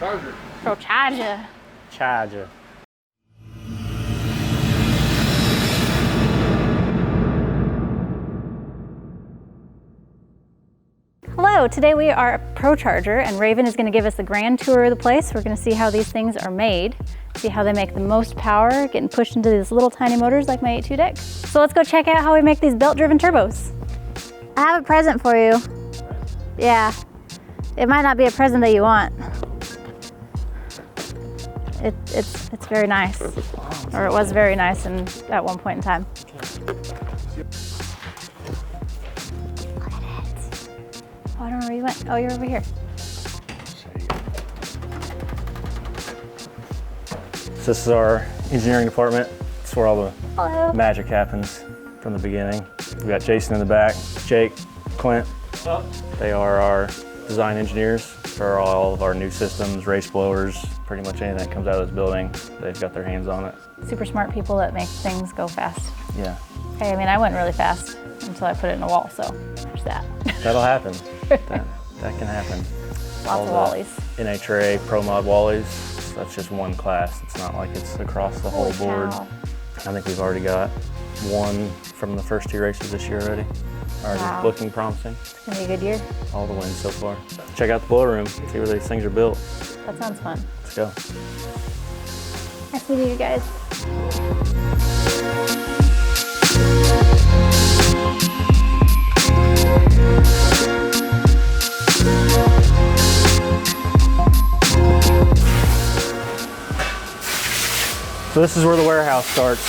Procharger. Procharger. Charger. Hello, today we are at Procharger and Raven is going to give us a grand tour of the place. We're going to see how these things are made, see how they make the most power, getting pushed into these little tiny motors like my 8.2 deck. So let's go check out how we make these belt-driven turbos. I have a present for you. Yeah, it might not be a present that you want. It's very nice, or it was very nice at one point in time. I don't know where you went. Oh, you're over here. So this is our engineering department. It's where all the Hello. magic happens from the beginning. We got Jason in the back, Jake, Clint. They are our design engineers for all of our new systems, race blowers, pretty much anything that comes out of this building. They've got their hands on it. Super smart people that make things go fast. Yeah. Hey, I mean, I went really fast until I put it in a wall, so there's that. That'll happen. that can happen. Lots of wallies. NHRA Pro Mod wallies, that's just one class. It's not like it's across the whole board. Cow. I think we've already got one from the first 2 races this year already. Already looking promising. It's gonna be a good year. All the wins so far. Check out the blower room, see where these things are built. That sounds fun. Let's go. Nice meeting you guys. So this is where the warehouse starts.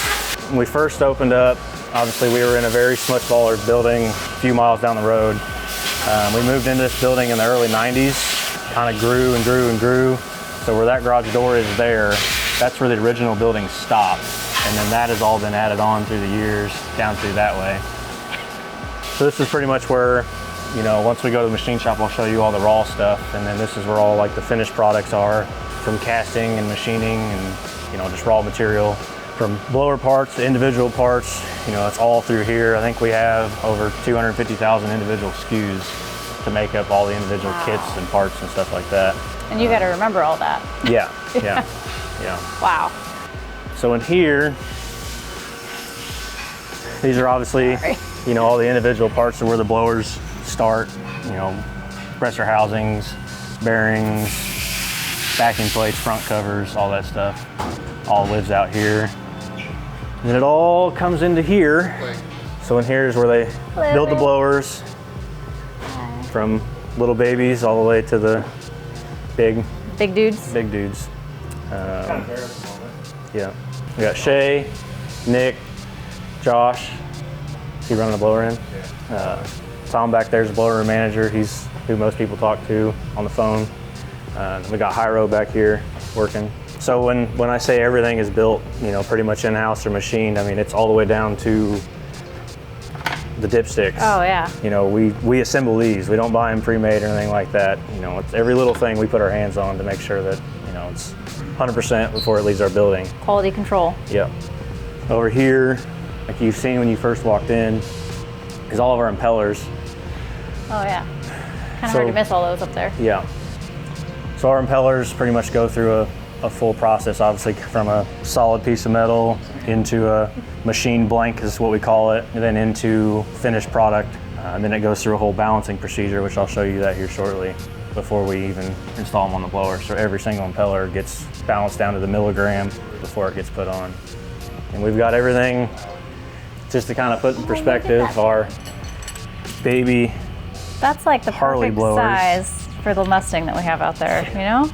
When we first opened up, obviously we were in a very much smaller building a few miles down the road. We moved into this building in the early 90s, kind of grew and grew and grew. So where that garage door is there, that's where the original building stopped. And then that has all been added on through the years, down through that way. So this is pretty much where, you know, once we go to the machine shop, I'll show you all the raw stuff. And then this is where all like the finished products are, from casting and machining and, you know, just raw material. From blower parts to individual parts, you know, it's all through here. I think we have over 250,000 individual SKUs to make up all the individual kits and parts and stuff like that. And you gotta remember all that. Yeah. Wow. So in here, these are obviously, you know, all the individual parts of where the blowers start, you know, compressor housings, bearings, backing plates, front covers, all that stuff. All lives out here. And it all comes into here. So in here is where they build the blowers, from little babies all the way to the big dudes. Big dudes. Yeah. We got Shay, Nick, Josh. Is he running the blower in? Tom back there is the blower room manager. He's who most people talk to on the phone. We got Hyro back here working. So when I say everything is built, you know, pretty much in-house or machined, I mean, it's all the way down to the dipsticks. Oh yeah. You know, we assemble these. We don't buy them pre-made or anything like that. You know, it's every little thing we put our hands on to make sure that, you know, it's 100% before it leaves our building. Quality control. Yep. Over here, like you've seen when you first walked in, is all of our impellers. Oh yeah. Kind of hard to miss all those up there. Yeah. So our impellers pretty much go through a full process, obviously from a solid piece of metal into a machine blank is what we call it, and then into finished product. And then it goes through a whole balancing procedure, which I'll show you that here shortly, before we even install them on the blower. So every single impeller gets balanced down to the milligram before it gets put on. And we've got everything, just to kind of put in perspective, our baby That's like the Harley perfect blowers. size for the Mustang that we have out there, you know?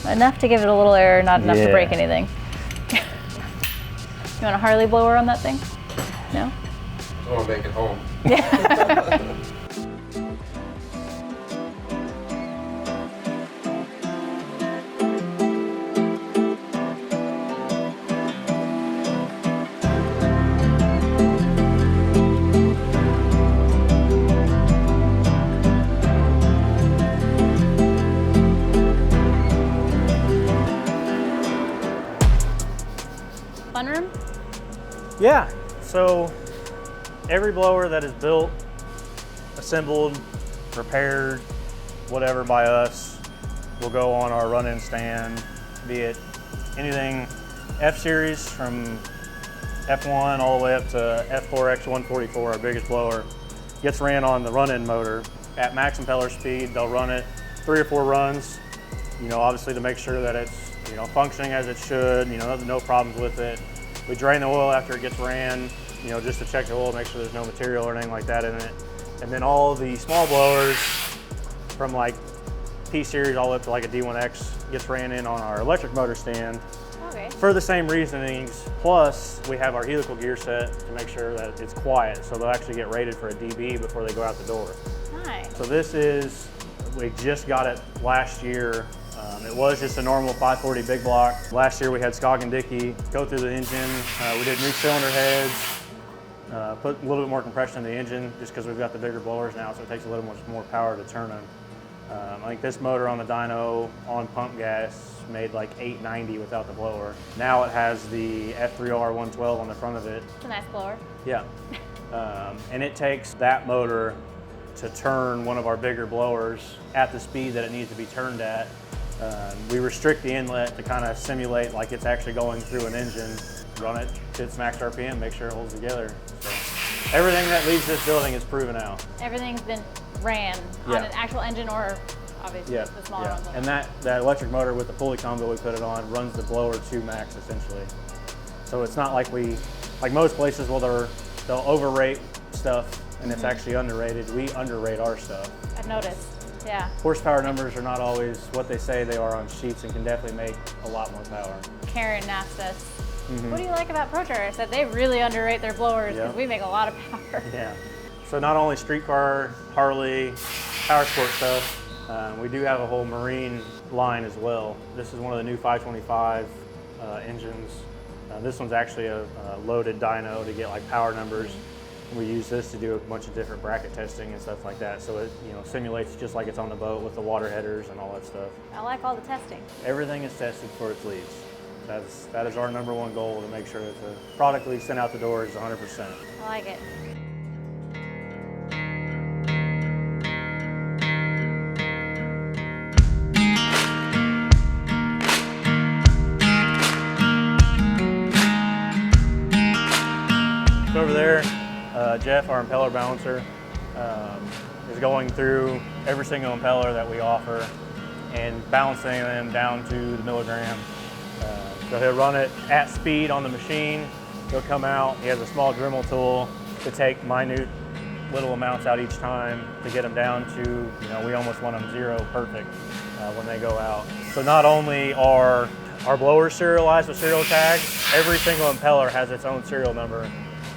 Enough to give it a little air, not enough to break anything. You want a Harley blower on that thing? No? I want to make it home. Yeah. Fun room? Yeah, so every blower that is built, assembled, repaired, whatever by us, will go on our run-in stand, be it anything F-Series from F1 all the way up to F4X144, our biggest blower, gets ran on the run-in motor. At max impeller speed, they'll run it 3 or 4 runs, obviously to make sure that it's, functioning as it should, no problems with it. We drain the oil after it gets ran, just to check the oil, make sure there's no material or anything like that in it. And then all the small blowers from like P-Series all up to like a D1X gets ran in on our electric motor stand. Okay. For the same reasonings, plus we have our helical gear set to make sure that it's quiet, so they'll actually get rated for a dB before they go out the door. Nice. So this is, we just got it last year. It was just a normal 540 big block. Last year we had Scog and Dickey go through the engine. We did new cylinder heads, put a little bit more compression in the engine just because we've got the bigger blowers now, so it takes a little much more power to turn them. I think this motor on the dyno on pump gas made like 890 without the blower. Now it has the F3R112 on the front of it. It's a nice blower. Yeah. And it takes that motor to turn one of our bigger blowers at the speed that it needs to be turned at. We restrict the inlet to kind of simulate like it's actually going through an engine. Run it to its max RPM, make sure it holds together. So everything that leaves this building is proven out. Everything's been ran on an actual engine or obviously the smaller ones. And that electric motor with the pulley combo we put it on runs the blower to max essentially. So it's not like like most places, well, they'll overrate stuff and it's actually underrated. We underrate our stuff. I've noticed, yeah. Horsepower numbers are not always what they say they are on sheets and can definitely make a lot more power. Karen asked us, what do you like about Procharger? I said they really underrate their blowers because we make a lot of power. Yeah. So not only street car, Harley, power sport stuff, we do have a whole marine line as well. This is one of the new 525 engines. This one's actually a loaded dyno to get like power numbers. We use this to do a bunch of different bracket testing and stuff like that. So it simulates just like it's on the boat with the water headers and all that stuff. I like all the testing. Everything is tested before it leaves. That is our #1 goal, to make sure that the product we send out the door is 100%. I like it. So over there, Jeff, our impeller balancer, is going through every single impeller that we offer and balancing them down to the milligram. So he'll run it at speed on the machine. He'll come out, he has a small Dremel tool to take minute little amounts out each time to get them down to, we almost want them 0 perfect when they go out. So not only are our blowers serialized with serial tags, every single impeller has its own serial number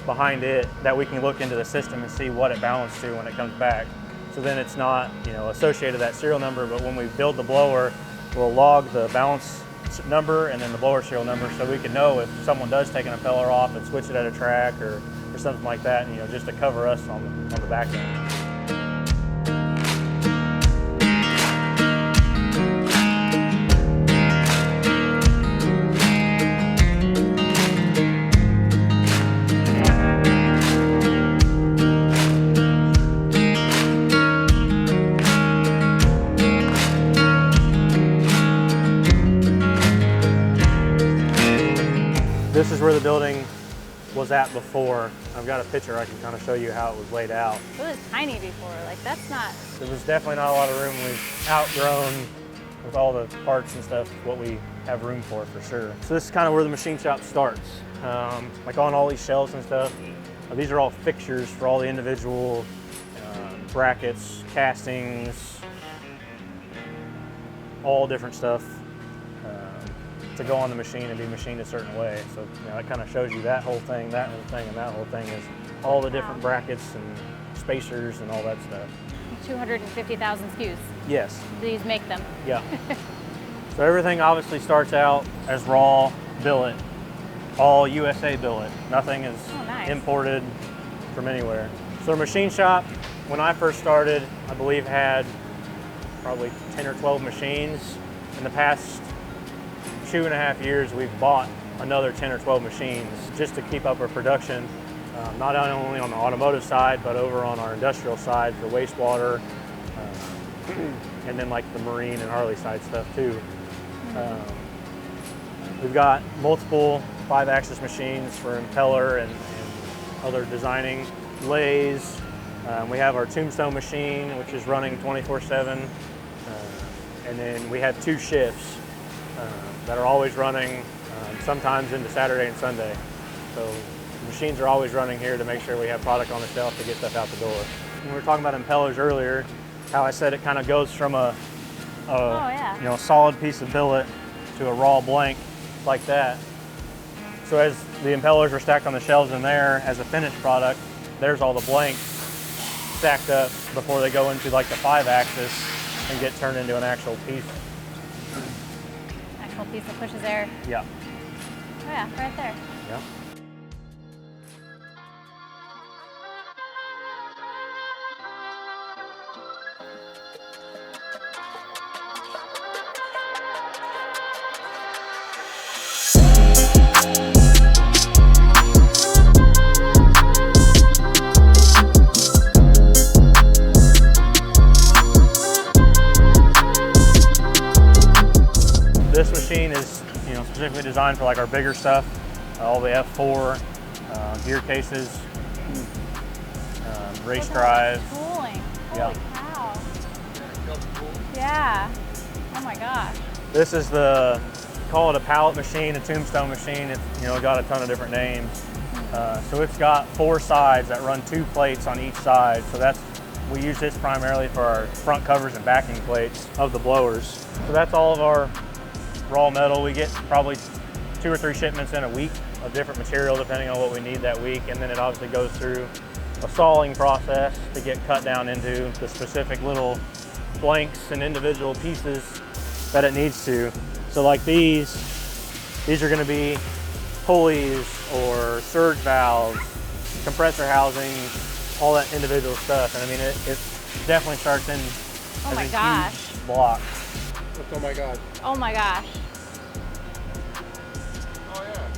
behind it that we can look into the system and see what it balanced to when it comes back. So then it's not, associated to that serial number, but when we build the blower, we'll log the balance number and then the blower serial number so we can know if someone does take an impeller off and switch it at a track or something like that, just to cover us on the back end. This is where the building was at before. I've got a picture I can kind of show you how it was laid out. It was tiny before, that's not... There was definitely not a lot of room. We've outgrown with all the parts and stuff what we have room for sure. So this is kind of where the machine shop starts. Like on all these shelves and stuff, these are all fixtures for all the individual brackets, castings, all different stuff to go on the machine and be machined a certain way. So it kind of shows you that whole thing, and that whole thing is all the different brackets and spacers and all that stuff. 250,000 SKUs. Yes. These make them. Yeah. So everything obviously starts out as raw billet, all USA billet. Nothing is imported from anywhere. So our machine shop, when I first started, I believe had probably 10 or 12 machines. In the past 2.5 years, we've bought another 10 or 12 machines just to keep up our production, not only on the automotive side, but over on our industrial side for wastewater, and then like the marine and Harley side stuff too. We've got multiple 5-axis machines for impeller and other designing lathes. We have our tombstone machine, which is running 24/7. And then we have 2 shifts that are always running, sometimes into Saturday and Sunday. So the machines are always running here to make sure we have product on the shelf to get stuff out the door. When we were talking about impellers earlier, how I said it kind of goes from a solid piece of billet to a raw blank like that. So as the impellers are stacked on the shelves in there as a finished product, there's all the blanks stacked up before they go into like the 5-axis and get turned into an actual piece. Actual piece that pushes air. Yeah. Oh yeah, right there. Yeah. This machine is, specifically designed for like our bigger stuff, all the F4 gear cases, race drives. Cooling. Yeah. Holy cow. Yeah. Oh my gosh. This is call it a pallet machine, a tombstone machine. It's got a ton of different names. So it's got 4 sides that run 2 plates on each side. So we use this primarily for our front covers and backing plates of the blowers. So that's all of our raw metal. We get probably 2 or 3 shipments in a week of different material depending on what we need that week, and then it obviously goes through a sawing process to get cut down into the specific little blanks and individual pieces that it needs to. So like these are going to be pulleys or surge valves, compressor housings, all that individual stuff. And I mean it definitely starts in Oh my as a gosh. huge block. Oh my God. Oh my gosh. Oh yeah.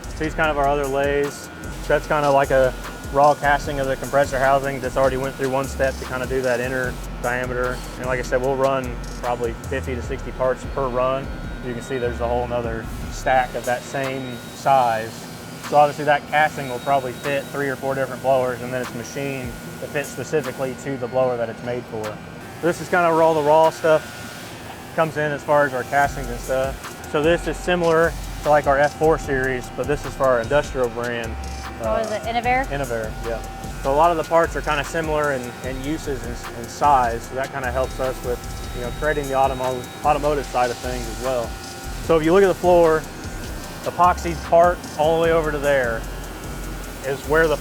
So these kind of our other lathes. So that's kind of like a raw casting of the compressor housing that's already went through one step to kind of do that inner diameter. And like I said, we'll run probably 50 to 60 parts per run. You can see there's a whole nother stack of that same size. So obviously that casting will probably fit 3 or 4 different blowers, and then it's machined to fit specifically to the blower that it's made for. This is kind of where all the raw stuff comes in as far as our castings and stuff. So this is similar to like our F4 series, but this is for our industrial brand. What is it, Innovair? Innovair, yeah. So a lot of the parts are kind of similar in uses and size, so that kind of helps us with creating the automotive side of things as well. So if you look at the floor, the epoxy part all the way over to there is where the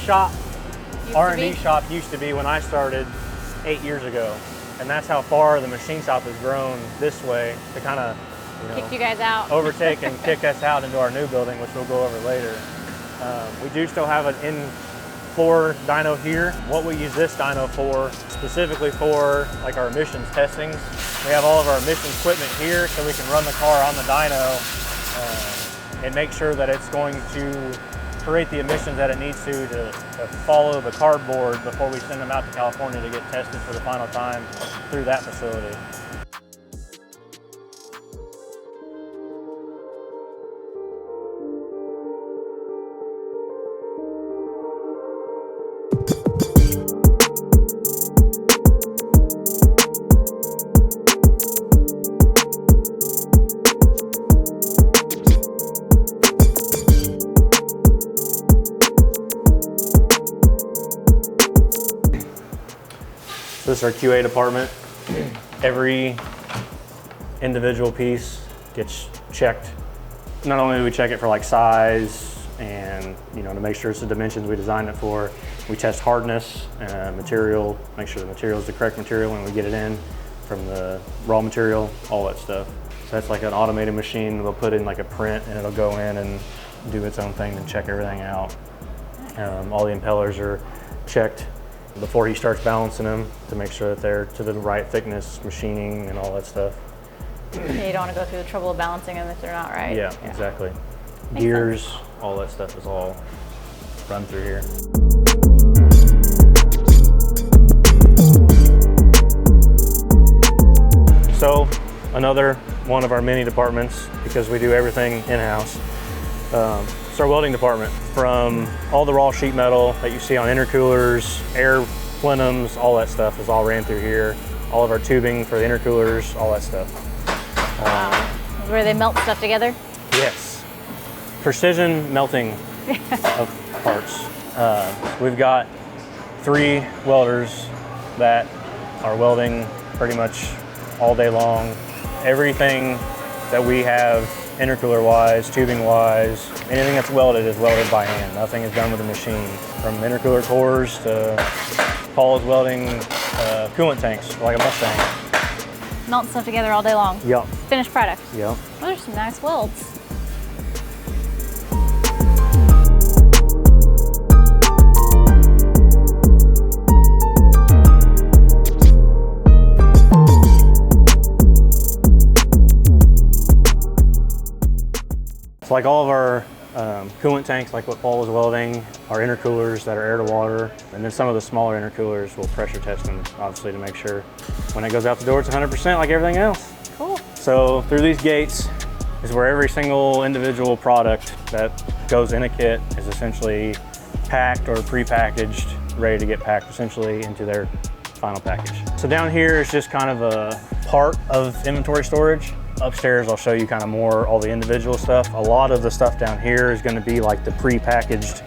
shop, R&D shop used to be when I started 8 years ago. And that's how far the machine shop has grown this way to kind of Kick you guys out. overtake and kick us out into our new building, which we'll go over later. We do still have an in-floor dyno here. What we use this dyno for, specifically for like our emissions testings, we have all of our emissions equipment here so we can run the car on the dyno and make sure that it's going to create the emissions that it needs to follow the cardboard before we send them out to California to get tested for the final time through that facility. This is our QA department. Every individual piece gets checked. Not only do we check it for like size and to make sure it's the dimensions we designed it for, we test hardness, material, make sure the material is the correct material when we get it in from the raw material, all that stuff. So that's like an automated machine. They'll put in like a print and it'll go in and do its own thing and check everything out. All the impellers are checked before he starts balancing them to make sure that they're to the right thickness, machining and all that stuff. Yeah, you don't want to go through the trouble of balancing them if they're not right. Yeah, exactly. Makes Gears, all that stuff is all run through here. So another one of our mini departments, because we do everything in-house. It's our welding department. From all the raw sheet metal that you see on intercoolers, air plenums, all that stuff is all ran through here. All of our tubing for the intercoolers, all that stuff. Where they melt stuff together? Yes. Precision melting of parts. We've got 3 welders that are welding pretty much all day long. Everything that we have intercooler wise, tubing wise, anything that's welded is welded by hand. Nothing is done with a machine. From intercooler cores to Paul is welding coolant tanks like a Mustang. Melt stuff together all day long. Yep. Finished product. Yep. Those are some nice welds. So like all of our coolant tanks, like what Paul was welding, our intercoolers that are air to water, and then some of the smaller intercoolers we'll pressure test them, obviously, to make sure when it goes out the door it's 100% like everything else. Cool. So through these gates is where every single individual product that goes in a kit is essentially packed or pre-packaged, ready to get packed essentially into their final package. So down here is just kind of a part of inventory storage. Upstairs, I'll show you kind of more all the individual stuff. A lot of the stuff down here is going to be like the pre-packaged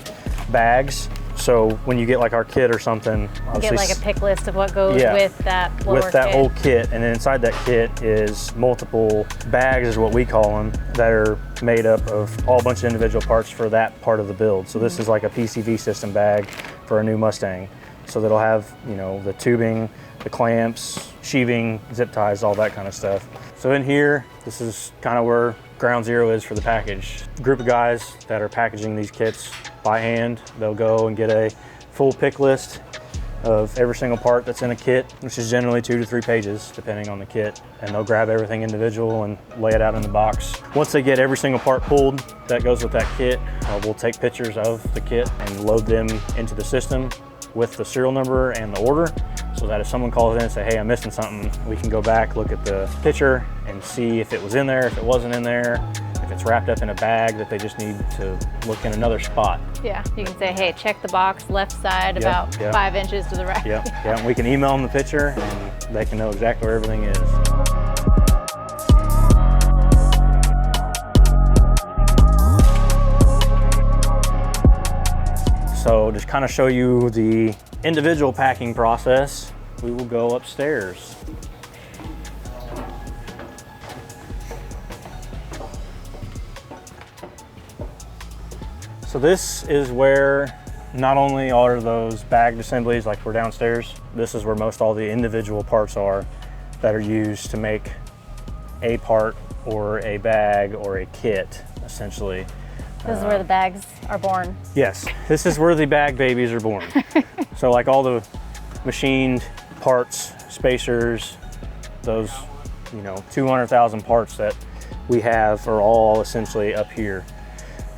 bags. So when you get like our kit or something, you get like a pick list of what goes with that lower with that kit. whole kit, and then inside that kit is multiple bags, is what we call them, that are made up of all a bunch of individual parts for that part of the build. So this is like a PCV system bag for a new Mustang. So that'll have, you know, the tubing, the clamps, sheathing, zip ties, all that kind of stuff. So in here, this is kind of where ground zero is for the package. A group of guys that are packaging these kits by hand. They'll go and get a full pick list of every single part that's in a kit, which is generally 2 to 3 pages, depending on the kit. And they'll grab everything individual and lay it out in the box. Once they get every single part pulled that goes with that kit, we'll take pictures of the kit and load them into the system with the serial number and the order, so that if someone calls in and say, hey, I'm missing something, we can go back, look at the picture and see if it was in there, if it wasn't in there, if it's wrapped up in a bag that they just need to look in another spot. Yeah, you can say, hey, check the box left side about 5 inches to the right. Yep, yeah, and we can email them the picture and they can know exactly where everything is. So just kind of show you the individual packing process, we will go upstairs. So this is where not only are those bagged assemblies like we're downstairs, this is where most all the individual parts are that are used to make a part or a bag or a kit, essentially. This is where the bags are born. Yes, this is where the bag babies are born. So like all the machined parts, spacers, those, you know, 200,000 parts that we have are all essentially up here.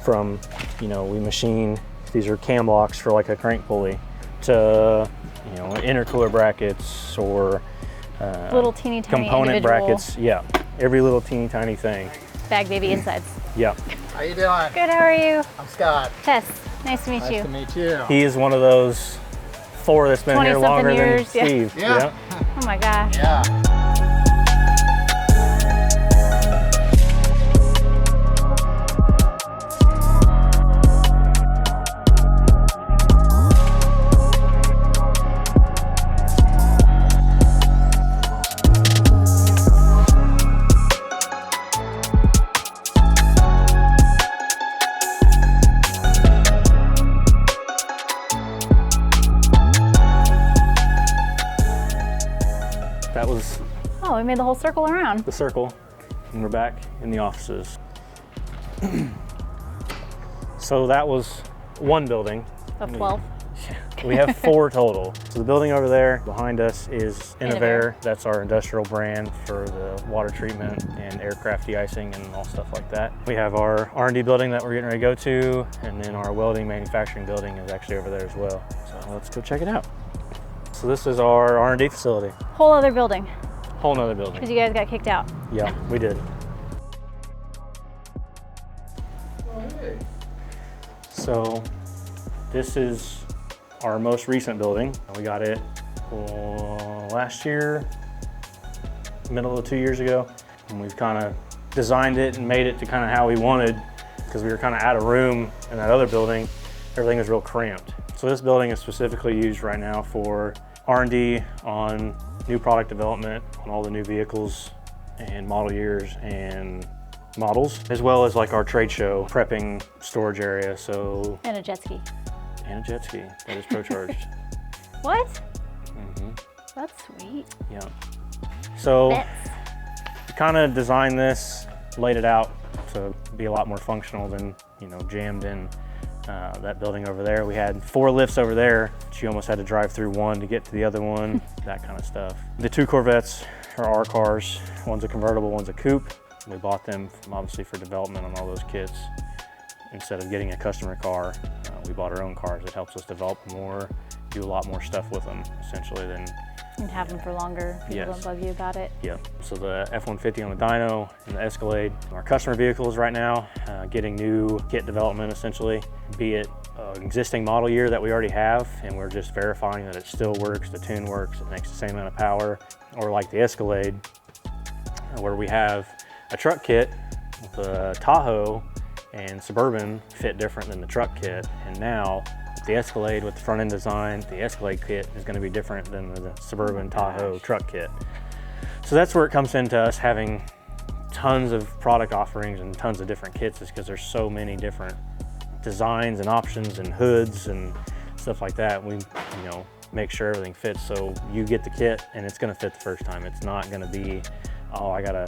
From, you know, we machine, these are cam locks for like a crank pulley, to, you know, intercooler brackets or little teeny tiny component individual brackets. Yeah, every little teeny tiny thing. bag baby insides. Yeah. How you doing? Good, how are you? I'm Scott. Tess, nice to meet you. Nice to meet you. He is one of those 4 that's been here longer than Steve. Yeah. Oh my gosh. Yeah. That was Oh, we made the whole circle around. the circle, and we're back in the offices. So that was one building. Of 12. We have 4 total. So the building over there behind us is Innovair. That's our industrial brand for the water treatment and aircraft de-icing and all stuff like that. We have our R&D building that we're getting ready to go to, and then our welding manufacturing building is actually over there as well. So let's go check it out. So this is our R&D facility. Whole other building. Whole nother building. Because you guys got kicked out. Yeah, we did. Oh, hey. So this is our most recent building. We got it last year, middle of 2 years ago. And we've kind of designed it and made it to kind of how we wanted, because we were kind of out of room in that other building. Everything was real cramped. So this building is specifically used right now for R&D on new product development on all the new vehicles and model years and models, as well as like our trade show prepping storage area. So And a jet ski. and a jet ski that is Procharged. What? Mm-hmm. That's sweet. Yeah. So Bits. kind of designed this, laid it out to be a lot more functional than, you know, jammed in that building over there. We had 4 lifts over there, but you almost had to drive through one to get to the other one, that kind of stuff. The 2 Corvettes are our cars. One's a convertible, one's a coupe. We bought them obviously for development on all those kits. Instead of getting a customer car, we bought our own cars. It helps us develop more, do a lot more stuff with them, essentially, than And have them for longer. People Yes. don't bug you about it. yeah. So the F-150 on the dyno and the Escalade, our customer vehicles right now, getting new kit development essentially, be it an existing model year that we already have and we're just verifying that it still works, the tune works, it makes the same amount of power, or like the Escalade, where we have a truck kit, the Tahoe and Suburban fit different than the truck kit, and now the Escalade with the front end design, the Escalade kit is going to be different than the Suburban Tahoe truck kit. So that's where it comes into us having tons of product offerings and tons of different kits, is because there's so many different designs and options and hoods and stuff like that. We, you know, make sure everything fits, so you get the kit and it's going to fit the first time. It's not going to be, oh, I gotta,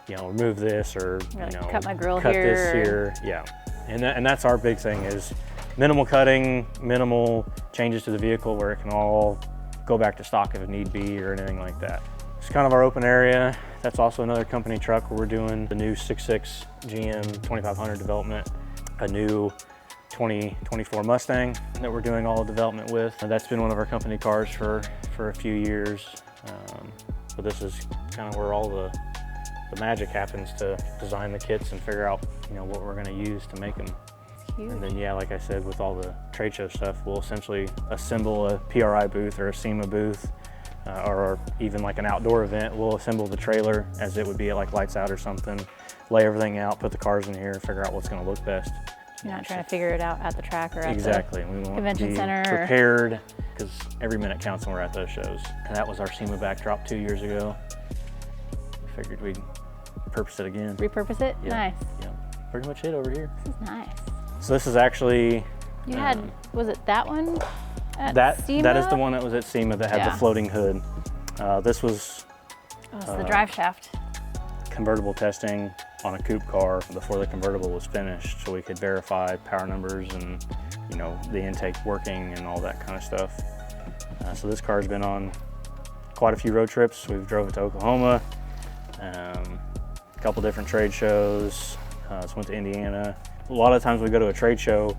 you know, remove this, or you know, cut my grill cut here, this here. Yeah, and that's our big thing, is minimal cutting, minimal changes to the vehicle, where it can all go back to stock if it need be, or anything like that. It's kind of our open area. That's also another company truck where we're doing the new 6.6 GM 2500 development, a new 2024 Mustang that we're doing all the development with. And that's been one of our company cars for a few years. But this is kind of where all the magic happens, to design the kits and figure out, you know, what we're going to use to make them. Huge. And then, yeah, like I said, with all the trade show stuff, we'll essentially assemble a PRI booth or a SEMA booth, or even like an outdoor event. We'll assemble the trailer as it would be at like Lights Out or something, lay everything out, put the cars in here, figure out what's going to look best. You're not trying to figure it out at the track or at Exactly. We want convention to be center or- prepared, because every minute counts when we're at those shows. And that was our SEMA backdrop 2 years ago. We figured we'd purpose it again. repurpose it. Yeah. Nice. Yeah, pretty much it over here. This is nice. So this is actually You had, was it that one at that SEMA? that is the one that was at SEMA that had Yeah. the floating hood. This was Oh, it's the drive shaft. convertible testing on a coupe car before the convertible was finished, so we could verify power numbers and, you know, the intake working and all that kind of stuff. So this car's been on quite a few road trips. We've drove it to Oklahoma, a couple different trade shows. Just went to Indiana. A lot of times we go to a trade show,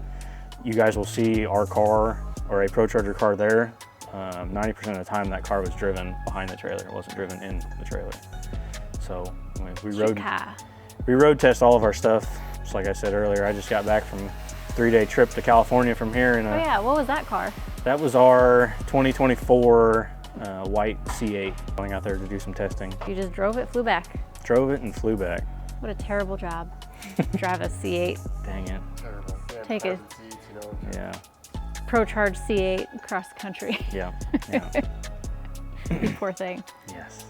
you guys will see our car or a Procharger car there. 90% of the time that car was driven behind the trailer. It wasn't driven in the trailer. So I mean, we road test all of our stuff. Just like I said earlier, I just got back from a 3-day trip to California from here. And Oh yeah, what was that car? that was our 2024 white C8. Going out there to do some testing. You just drove it, flew back. Drove it and flew back. What a terrible job. Drive a C8, Dang it. Terrible. Yeah, Take it. private seats, you know. Yeah. Procharged C8 across the country. Yeah. Yeah. You poor thing. Yes.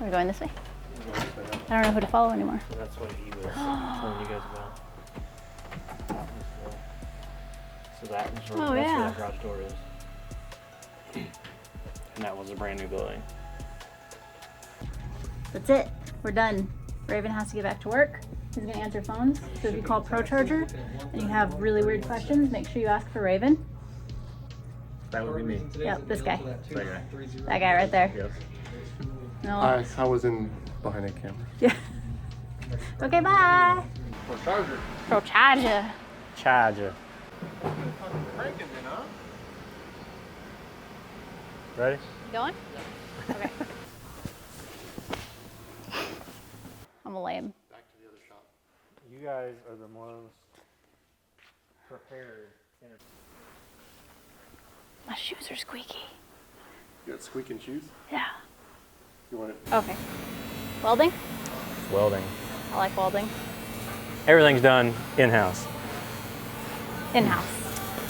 Are we going this way? I don't know who to follow anymore. So that's what he was telling you guys about. So that is where, Oh, that's yeah. where that garage door is. and that was a brand new building. That's it. We're done. Raven has to get back to work. He's gonna answer phones. So if you call Procharger and you have really weird questions, make sure you ask for Raven. That would be me. Yep, this guy. That guy. That guy right there. Yep. No. I was in behind that camera. Yeah. Okay, bye. Procharger. Procharger. Charger. Cranking then, huh? Ready? Going? Okay. I'm a lame. Back to the other shop. You guys are the most prepared. My shoes are squeaky. You got squeaking shoes? Yeah. You want it? Okay. Welding? Welding. I like welding. Everything's done in-house. In-house.